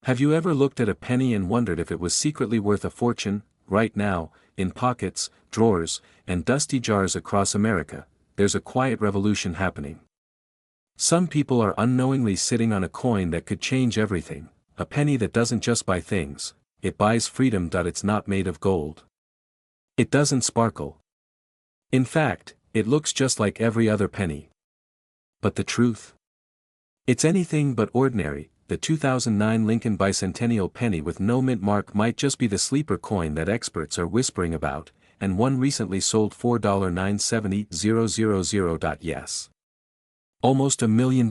Have you ever looked at a penny and wondered if it was secretly worth a fortune? Right now, in pockets, drawers, and dusty jars across America, there's a quiet revolution happening. Some people are unknowingly sitting on a coin that could change everything, a penny that doesn't just buy things, it buys freedom. It's not made of gold. It doesn't sparkle. In fact, it looks just like every other penny. But the truth? It's anything but ordinary. The 2009 Lincoln Bicentennial penny with no mint mark might just be the sleeper coin that experts are whispering about, and one recently sold $4,970,000. Yes. Almost $1 million.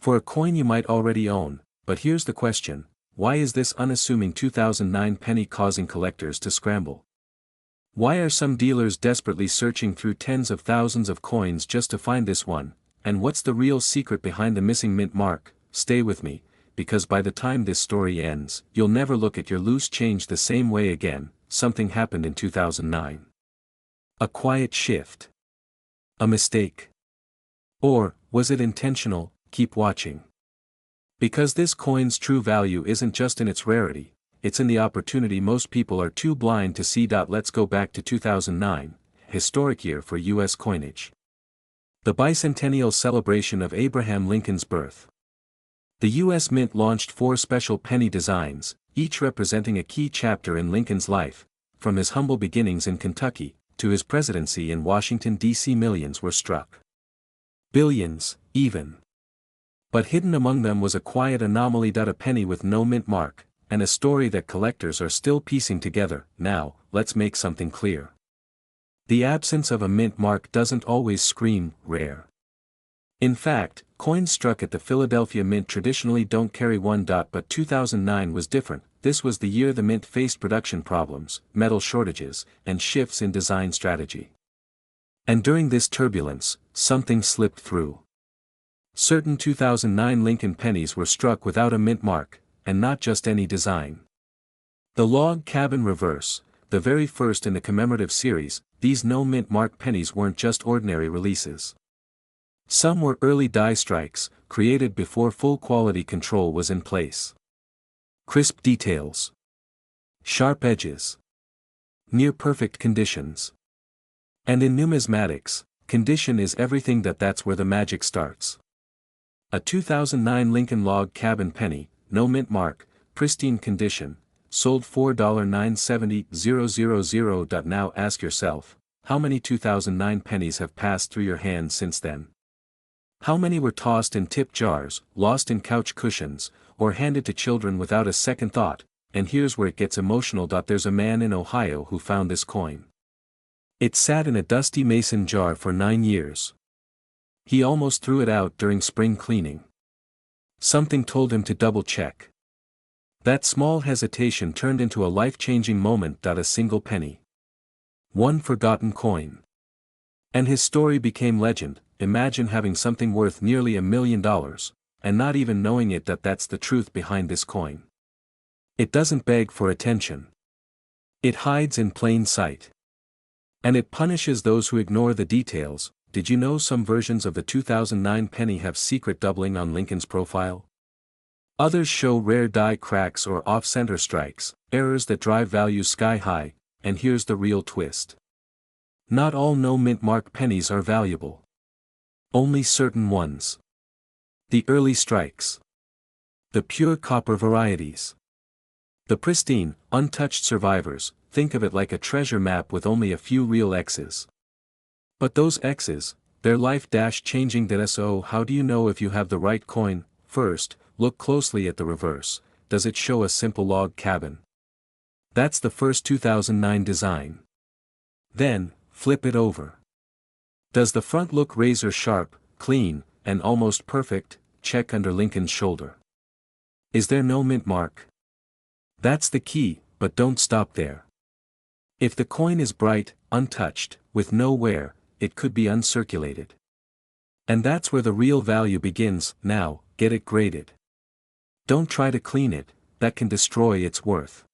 For a coin you might already own, but here's the question, why is this unassuming 2009 penny causing collectors to scramble? Why are some dealers desperately searching through tens of thousands of coins just to find this one, and what's the real secret behind the missing mint mark? Stay with me, because by the time this story ends, you'll never look at your loose change the same way again. Something happened in 2009. A quiet shift. A mistake. Or, was it intentional? Keep watching. Because this coin's true value isn't just in its rarity, it's in the opportunity most people are too blind to see. Let's go back to 2009, historic year for U.S. coinage. The bicentennial celebration of Abraham Lincoln's birth. The U.S. Mint launched 4 special penny designs, each representing a key chapter in Lincoln's life, from his humble beginnings in Kentucky, to his presidency in Washington, D.C. Millions were struck. Billions, even. But hidden among them was a quiet anomaly. A penny with no mint mark, and a story that collectors are still piecing together. Now, let's make something clear. The absence of a mint mark doesn't always scream rare. In fact, coins struck at the Philadelphia Mint traditionally don't carry one. But 2009 was different. This was the year the mint faced production problems, metal shortages, and shifts in design strategy. And during this turbulence, something slipped through. Certain 2009 Lincoln pennies were struck without a mint mark, and not just any design. The log cabin reverse, the very first in the commemorative series, these no mint mark pennies weren't just ordinary releases. Some were early die strikes, created before full quality control was in place. Crisp details. Sharp edges. Near-perfect conditions. And in numismatics, condition is everything. That's where the magic starts. A 2009 Lincoln log cabin penny, no mint mark, pristine condition, sold $4,970,000. Now ask yourself, how many 2009 pennies have passed through your hands since then? How many were tossed in tip jars, lost in couch cushions, or handed to children without a second thought? And here's where it gets emotional. There's a man in Ohio who found this coin. It sat in a dusty mason jar for 9 years. He almost threw it out during spring cleaning. Something told him to double-check. That small hesitation turned into a life-changing moment. A single penny. One forgotten coin. And his story became legend. Imagine having something worth nearly $1 million, and not even knowing it. That's the truth behind this coin. It doesn't beg for attention. It hides in plain sight. And it punishes those who ignore the details. Did you know some versions of the 2009 penny have secret doubling on Lincoln's profile? Others show rare die cracks or off-center strikes, errors that drive values sky high. And here's the real twist. Not all no mint mark pennies are valuable. Only certain ones. The early strikes. The pure copper varieties. The pristine, untouched survivors. Think of it like a treasure map with only a few real X's. But those X's, their life-changing. So how do you know if you have the right coin? First, look closely at the reverse. Does it show a simple log cabin? That's the first 2009 design. Then, flip it over. Does the front look razor sharp, clean, and almost perfect? Check under Lincoln's shoulder. Is there no mint mark? That's the key, but don't stop there. If the coin is bright, untouched, with no wear, it could be uncirculated. And that's where the real value begins. Now, get it graded. Don't try to clean it, that can destroy its worth.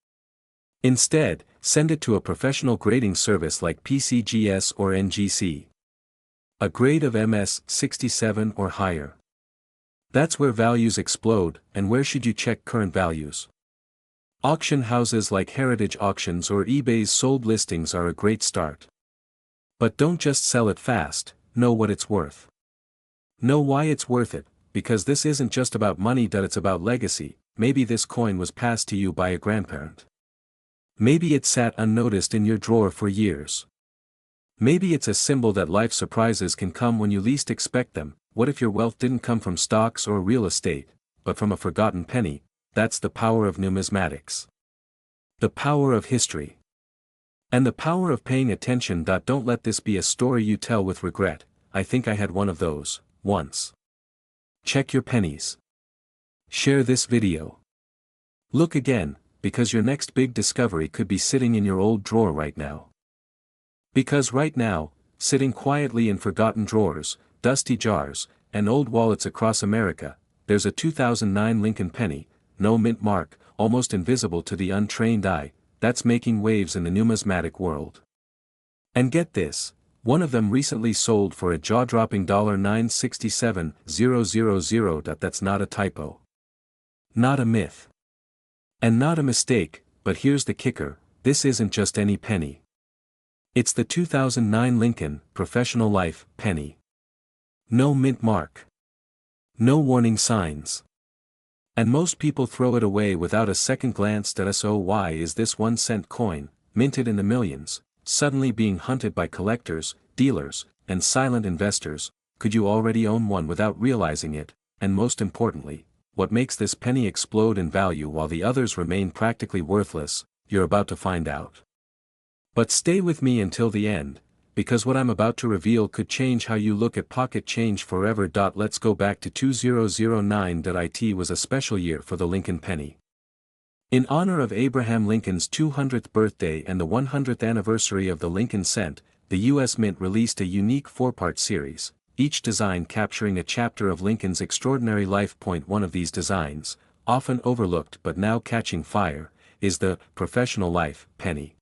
Instead, send it to a professional grading service like PCGS or NGC. A grade of MS 67 or higher. That's where values explode, and where should you check current values? Auction houses like Heritage Auctions or eBay's sold listings are a great start. But don't just sell it fast, know what it's worth. Know why it's worth it, because this isn't just about money, it's about legacy. Maybe this coin was passed to you by a grandparent. Maybe it sat unnoticed in your drawer for years. Maybe it's a symbol that life's surprises can come when you least expect them. What if your wealth didn't come from stocks or real estate, but from a forgotten penny? That's the power of numismatics. The power of history. And the power of paying attention. Don't let this be a story you tell with regret. I think I had one of those, once. Check your pennies. Share this video. Look again, because your next big discovery could be sitting in your old drawer right now. Because right now, sitting quietly in forgotten drawers, dusty jars, and old wallets across America, there's a 2009 Lincoln penny, no mint mark, almost invisible to the untrained eye, that's making waves in the numismatic world. And get this, one of them recently sold for a jaw-dropping $967,000. That's not a typo. Not a myth. And not a mistake, but here's the kicker, this isn't just any penny. It's the 2009 Lincoln Professional Life penny. No mint mark. No warning signs. And most people throw it away without a second glance. So why is this 1-cent coin, minted in the millions, suddenly being hunted by collectors, dealers, and silent investors? Could you already own one without realizing it? And most importantly, what makes this penny explode in value while the others remain practically worthless? You're about to find out. But stay with me until the end, because what I'm about to reveal could change how you look at pocket change forever. Let's go back to 2009. It was a special year for the Lincoln penny. In honor of Abraham Lincoln's 200th birthday and the 100th anniversary of the Lincoln cent, the U.S. Mint released a unique 4-part series, each design capturing a chapter of Lincoln's extraordinary life. One of these designs, often overlooked but now catching fire, is the Professional Life penny.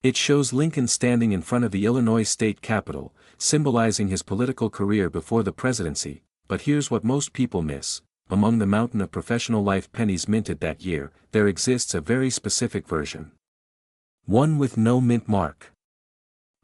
It shows Lincoln standing in front of the Illinois state capitol, symbolizing his political career before the presidency. But here's what most people miss. Among the mountain of Professional Life pennies minted that year, there exists a very specific version. One with no mint mark.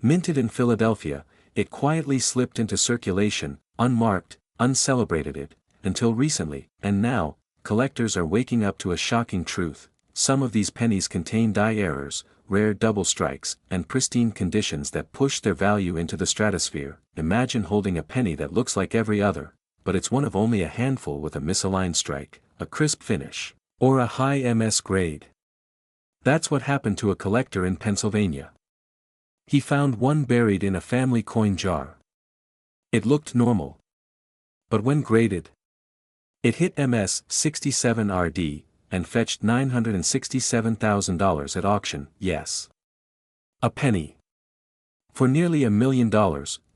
Minted in Philadelphia, it quietly slipped into circulation, unmarked, uncelebrated, until recently, and now, collectors are waking up to a shocking truth. Some of these pennies contain die errors, rare double strikes, and pristine conditions that push their value into the stratosphere. Imagine holding a penny that looks like every other, but it's one of only a handful with a misaligned strike, a crisp finish, or a high MS grade. That's what happened to a collector in Pennsylvania. He found one buried in a family coin jar. It looked normal. But when graded, it hit MS 67 RD, and fetched $967,000 at auction. Yes. A penny. For nearly $1 million,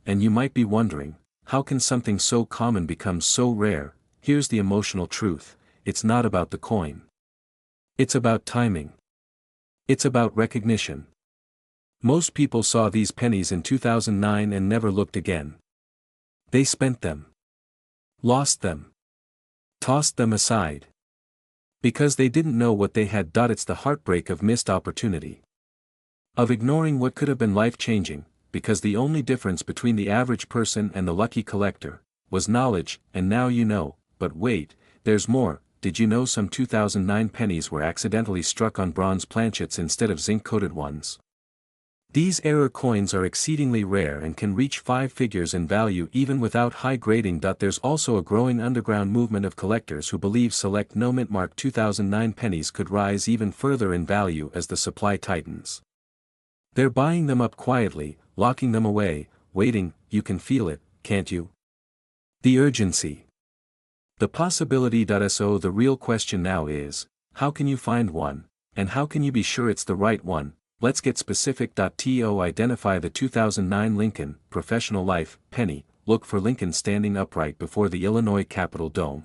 and you might be wondering, how can something so common become so rare? Here's the emotional truth, it's not about the coin. It's about timing. It's about recognition. Most people saw these pennies in 2009 and never looked again. They spent them. Lost them. Tossed them aside. Because they didn't know what they had. It's the heartbreak of missed opportunity. Of ignoring what could have been life-changing, because the only difference between the average person and the lucky collector was knowledge. And now you know. But wait, there's more. Did you know some 2009 pennies were accidentally struck on bronze planchets instead of zinc-coated ones? These error coins are exceedingly rare and can reach 5 figures in value even without high grading. There's also a growing underground movement of collectors who believe select no mint mark 2009 pennies could rise even further in value as the supply tightens. They're buying them up quietly, locking them away, waiting. You can feel it, can't you? The urgency. The possibility. So the real question now is, how can you find one, and how can you be sure it's the right one? Let's get specific. To identify the 2009 Lincoln Professional Life penny, look for Lincoln standing upright before the Illinois Capitol dome.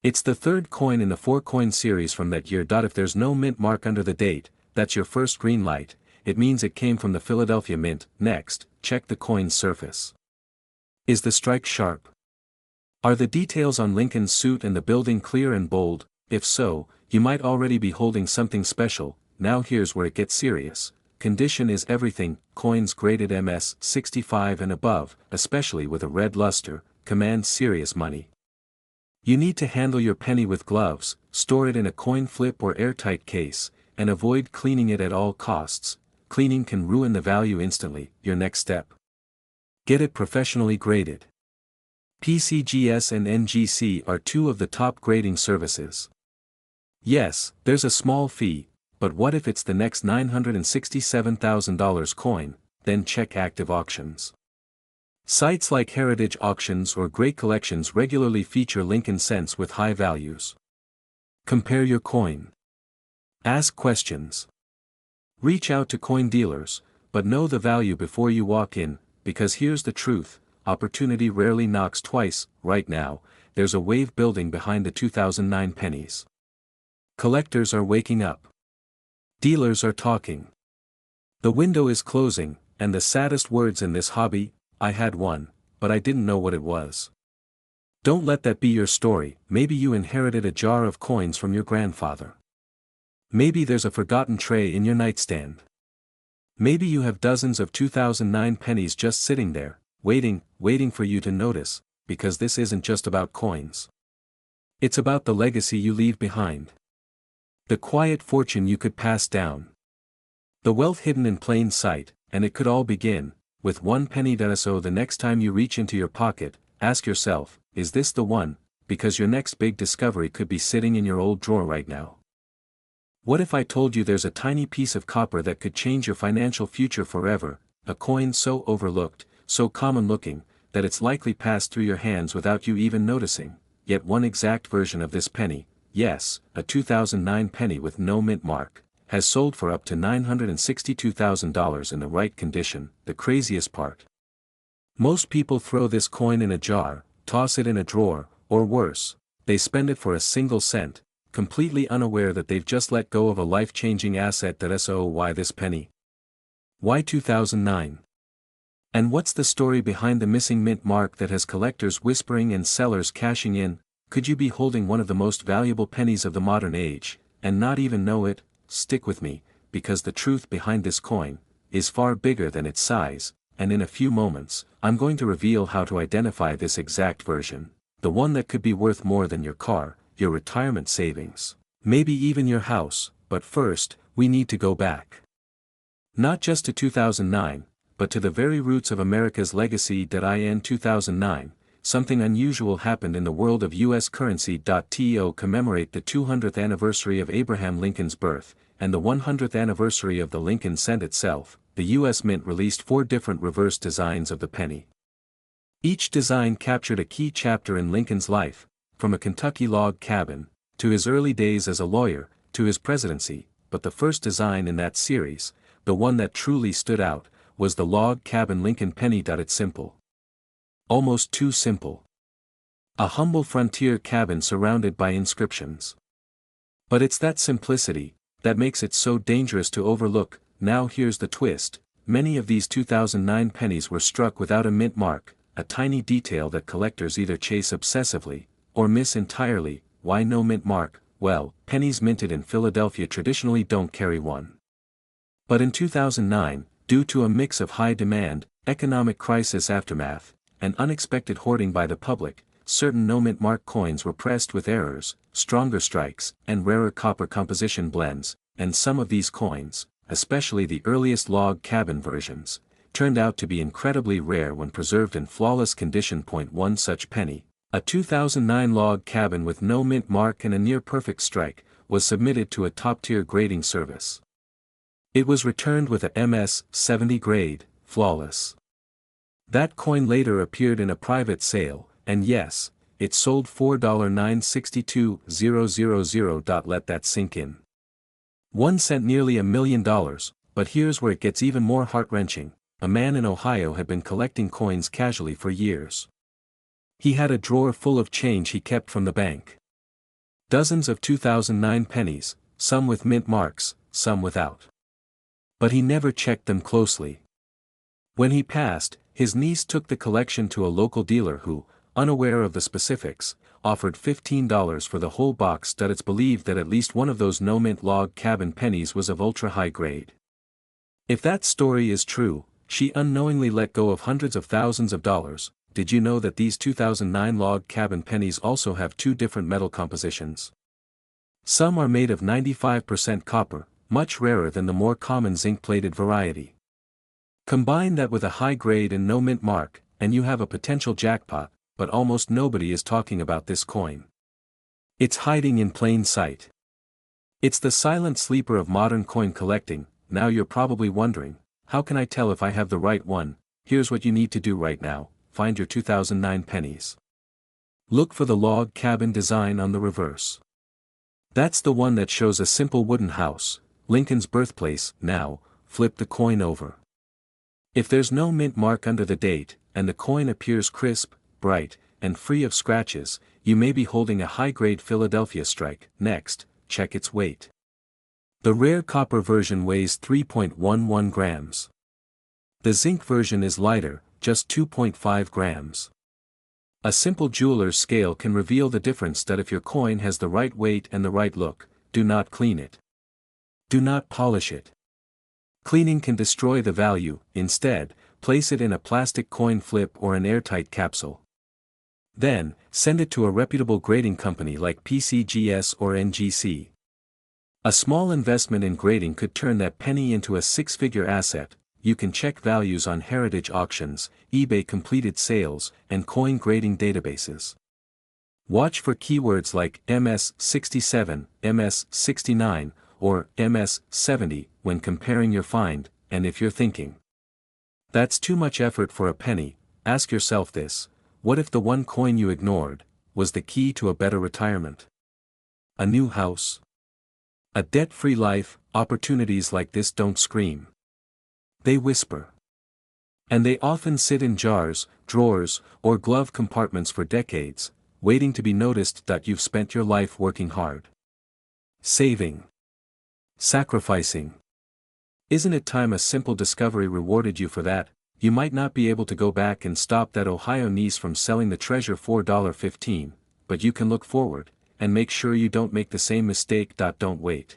It's the third coin in the 4-coin series from that year. If there's no mint mark under the date, that's your first green light. It means it came from the Philadelphia Mint. Next, check the coin's surface. Is the strike sharp? Are the details on Lincoln's suit and the building clear and bold? If so, you might already be holding something special. Now here's where it gets serious. Condition is everything. Coins graded MS 65 and above, especially with a red luster, command serious money. You need to handle your penny with gloves, store it in a coin flip or airtight case, and avoid cleaning it at all costs. Cleaning can ruin the value instantly. Your next step: get it professionally graded. PCGS and NGC are two of the top grading services. Yes, there's a small fee, but what if it's the next $967,000 coin? Then check active auctions. Sites like Heritage Auctions or Great Collections regularly feature Lincoln cents with high values. Compare your coin. Ask questions. Reach out to coin dealers, but know the value before you walk in, because here's the truth: opportunity rarely knocks twice. Right now, there's a wave building behind the 2009 pennies. Collectors are waking up. Dealers are talking. The window is closing, and the saddest words in this hobby: I had one, but I didn't know what it was. Don't let that be your story. Maybe you inherited a jar of coins from your grandfather. Maybe there's a forgotten tray in your nightstand. Maybe you have dozens of 2009 pennies just sitting there, waiting for you to notice, because this isn't just about coins. It's about the legacy you leave behind. The quiet fortune you could pass down. The wealth hidden in plain sight, and it could all begin with one penny. So the next time you reach into your pocket, ask yourself, is this the one? Because your next big discovery could be sitting in your old drawer right now. What if I told you there's a tiny piece of copper that could change your financial future forever? A coin so overlooked, so common looking, that it's likely passed through your hands without you even noticing. Yet one exact version of this penny, yes, a 2009 penny with no mint mark, has sold for up to $962,000 in the right condition. The craziest part: most people throw this coin in a jar, toss it in a drawer, or worse, they spend it for a single cent, completely unaware that they've just let go of a life-changing asset. So why this penny? Why 2009? And what's the story behind the missing mint mark that has collectors whispering and sellers cashing in? Could you be holding one of the most valuable pennies of the modern age, and not even know it? Stick with me, because the truth behind this coin is far bigger than its size, and in a few moments, I'm going to reveal how to identify this exact version, the one that could be worth more than your car, your retirement savings, maybe even your house. But first, we need to go back. Not just to 2009, but to the very roots of America's legacy. In 2009, something unusual happened in the world of U.S. currency. To commemorate the 200th anniversary of Abraham Lincoln's birth, and the 100th anniversary of the Lincoln cent itself, the U.S. Mint released 4 different reverse designs of the penny. Each design captured a key chapter in Lincoln's life, from a Kentucky log cabin, to his early days as a lawyer, to his presidency. But the first design in that series, the one that truly stood out, was the log cabin Lincoln penny. It's simple. Almost too simple. A humble frontier cabin surrounded by inscriptions. But it's that simplicity that makes it so dangerous to overlook. Now here's the twist: many of these 2009 pennies were struck without a mint mark, a tiny detail that collectors either chase obsessively, or miss entirely. Why no mint mark? Well, pennies minted in Philadelphia traditionally don't carry one. But in 2009, due to a mix of high demand, economic crisis aftermath, and unexpected hoarding by the public, certain no-mint mark coins were pressed with errors, stronger strikes, and rarer copper composition blends, and some of these coins, especially the earliest log cabin versions, turned out to be incredibly rare when preserved in flawless condition. One such penny, a 2009 log cabin with no mint mark and a near-perfect strike, was submitted to a top-tier grading service. It was returned with a MS 70 grade, flawless. That coin later appeared in a private sale, and yes, it sold for $962,000. Let that sink in. 1 cent, nearly $1 million. But here's where it gets even more heart-wrenching. A man in Ohio had been collecting coins casually for years. He had a drawer full of change he kept from the bank. Dozens of 2009 pennies, some with mint marks, some without. But he never checked them closely. When he passed, his niece took the collection to a local dealer who, unaware of the specifics, offered $15 for the whole box. It's believed that at least one of those no-mint log cabin pennies was of ultra-high grade. If that story is true, she unknowingly let go of hundreds of thousands of dollars. Did you know that these 2009 log cabin pennies also have two different metal compositions? Some are made of 95% copper, much rarer than the more common zinc-plated variety. Combine that with a high grade and no mint mark, and you have a potential jackpot, but almost nobody is talking about this coin. It's hiding in plain sight. It's the silent sleeper of modern coin collecting. Now you're probably wondering, how can I tell if I have the right one? Here's what you need to do right now: find your 2009 pennies. Look for the log cabin design on the reverse. That's the one that shows a simple wooden house, Lincoln's birthplace. Now, flip the coin over. If there's no mint mark under the date, and the coin appears crisp, bright, and free of scratches, you may be holding a high-grade Philadelphia strike. Next, check its weight. The rare copper version weighs 3.11 grams. The zinc version is lighter, just 2.5 grams. A simple jeweler's scale can reveal the difference. That if your coin has the right weight and the right look, do not clean it. Do not polish it. Cleaning can destroy the value. Instead, place it in a plastic coin flip or an airtight capsule. Then, send it to a reputable grading company like PCGS or NGC. A small investment in grading could turn that penny into a six-figure asset. You can check values on heritage auctions, eBay completed sales, and coin grading databases. Watch for keywords like MS67, MS69, or MS70 when comparing your find. And if you're thinking, that's too much effort for a penny, ask yourself this: what if the one coin you ignored was the key to a better retirement? A new house? A debt-free life? Opportunities like this don't scream. They whisper. And they often sit in jars, drawers, or glove compartments for decades, waiting to be noticed. You've spent your life working hard, saving, sacrificing. Isn't it time a simple discovery rewarded you for that? You might not be able to go back and stop that Ohio niece from selling the treasure $4.15, but you can look forward, and make sure you don't make the same mistake. Don't wait.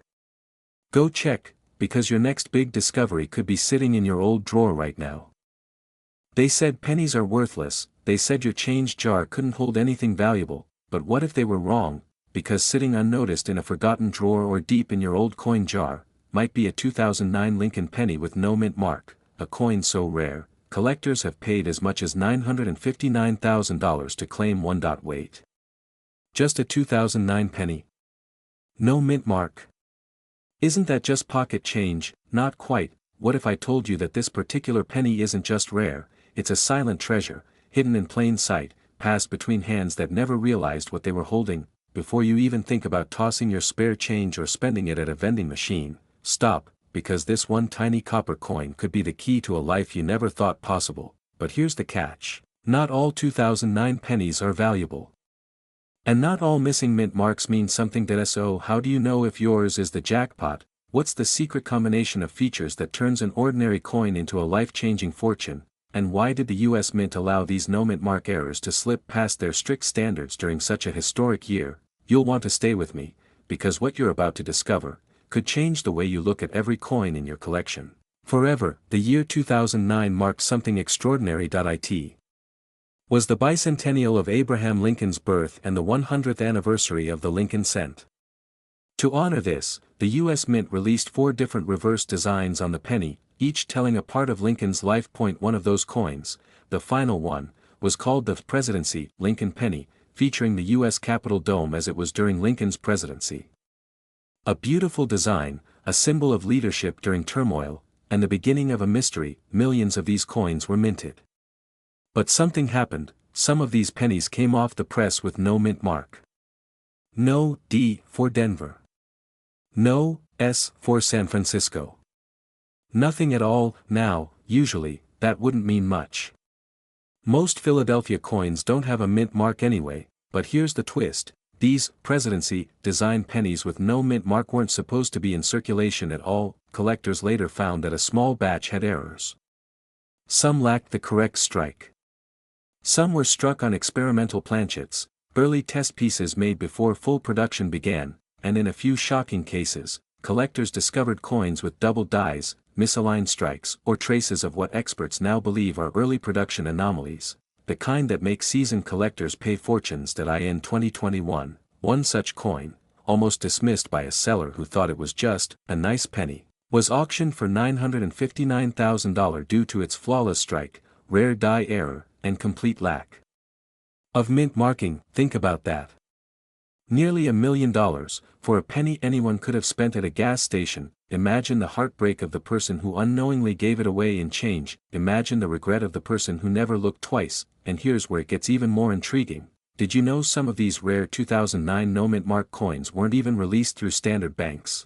Go check, because your next big discovery could be sitting in your old drawer right now. They said pennies are worthless. They said your change jar couldn't hold anything valuable, but what if they were wrong? Because sitting unnoticed in a forgotten drawer or deep in your old coin jar might be a 2009 Lincoln penny with no mint mark, a coin so rare, collectors have paid as much as $959,000 to claim one. Wait. Just a 2009 penny? No mint mark? Isn't that just pocket change? Not quite. What if I told you that this particular penny isn't just rare, it's a silent treasure, hidden in plain sight, passed between hands that never realized what they were holding? Before you even think about tossing your spare change or spending it at a vending machine, stop, because this one tiny copper coin could be the key to a life you never thought possible. But here's the catch: not all 2009 pennies are valuable. And not all missing mint marks mean something. So how do you know if yours is the jackpot? What's the secret combination of features that turns an ordinary coin into a life-changing fortune? And why did the US Mint allow these no mint mark errors to slip past their strict standards during such a historic year? You'll want to stay with me, because what you're about to discover could change the way you look at every coin in your collection. Forever. The year 2009 marked something extraordinary. It was the bicentennial of Abraham Lincoln's birth and the 100th anniversary of the Lincoln cent. To honor this, the U.S. Mint released 4 different reverse designs on the penny, each telling a part of Lincoln's life. One of those coins, the final one, was called the Presidency Lincoln penny, featuring the U.S. Capitol dome as it was during Lincoln's presidency. A beautiful design, a symbol of leadership during turmoil, and the beginning of a mystery. Millions of these coins were minted. But something happened. Some of these pennies came off the press with no mint mark. No D for Denver. No S for San Francisco. Nothing at all. Now, usually, that wouldn't mean much. Most Philadelphia coins don't have a mint mark anyway, but here's the twist: these Presidency designed pennies with no mint mark weren't supposed to be in circulation at all. Collectors later found that a small batch had errors. Some lacked the correct strike. Some were struck on experimental planchets, early test pieces made before full production began, and in a few shocking cases, collectors discovered coins with double dies, misaligned strikes, or traces of what experts now believe are early production anomalies, the kind that make seasoned collectors pay fortunes. In 2021, one such coin, almost dismissed by a seller who thought it was just a nice penny, was auctioned for $959,000 due to its flawless strike, rare die error, and complete lack of mint marking. Think about that. Nearly $1 million, for a penny anyone could have spent at a gas station. Imagine the heartbreak of the person who unknowingly gave it away in change, imagine the regret of the person who never looked twice, and here's where it gets even more intriguing. Did you know some of these rare 2009 no-mint mark coins weren't even released through standard banks?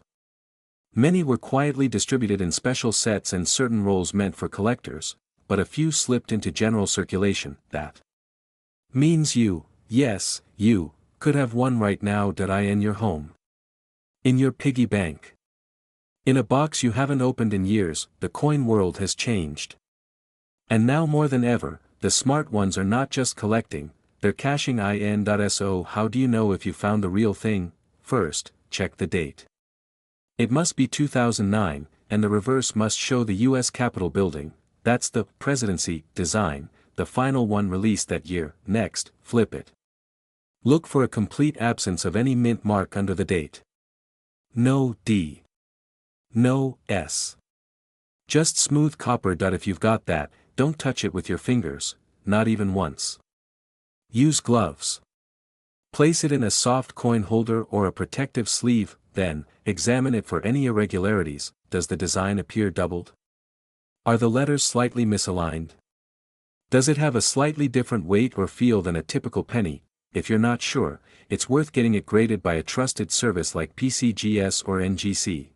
Many were quietly distributed in special sets and certain rolls meant for collectors, but a few slipped into general circulation. That means you, yes, you, could have one right now. In your home. In your piggy bank. In a box you haven't opened in years. The coin world has changed. And now more than ever, the smart ones are not just collecting, they're cashing in. So how do you know if you found the real thing? First, check the date. It must be 2009, and the reverse must show the US Capitol building. That's the Presidency design, the final one released that year. Next, flip it. Look for a complete absence of any mint mark under the date. No D. No S. Just smooth copper. If you've got that, don't touch it with your fingers, not even once. Use gloves. Place it in a soft coin holder or a protective sleeve, then, examine it for any irregularities. Does the design appear doubled? Are the letters slightly misaligned? Does it have a slightly different weight or feel than a typical penny? If you're not sure, it's worth getting it graded by a trusted service like PCGS or NGC.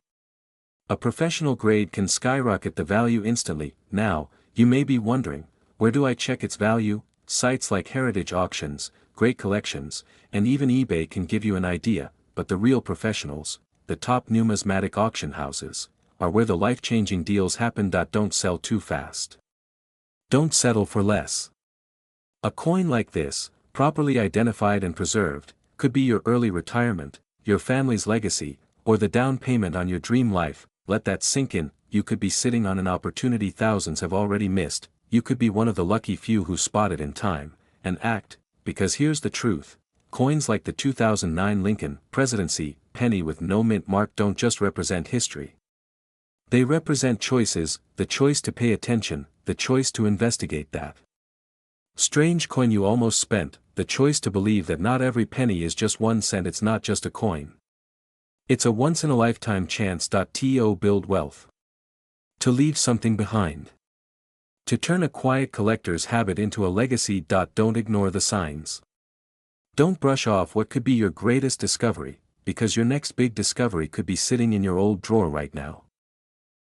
A professional grade can skyrocket the value instantly. Now, you may be wondering, where do I check its value? Sites like Heritage Auctions, Great Collections, and even eBay can give you an idea, but the real professionals, the top numismatic auction houses, are where the life-changing deals happen. Don't sell too fast. Don't settle for less. A coin like this, properly identified and preserved, could be your early retirement, your family's legacy, or the down payment on your dream life. Let that sink in. You could be sitting on an opportunity thousands have already missed. You could be one of the lucky few who spot it in time, and act, because here's the truth. Coins like the 2009 Lincoln Presidency penny with no mint mark don't just represent history. They represent choices, the choice to pay attention, the choice to investigate that strange coin you almost spent, the choice to believe that not every penny is just 1 cent. It's not just a coin. It's a once-in-a-lifetime chance. To build wealth. To leave something behind. To turn a quiet collector's habit into a legacy. Don't ignore the signs. Don't brush off what could be your greatest discovery, because your next big discovery could be sitting in your old drawer right now.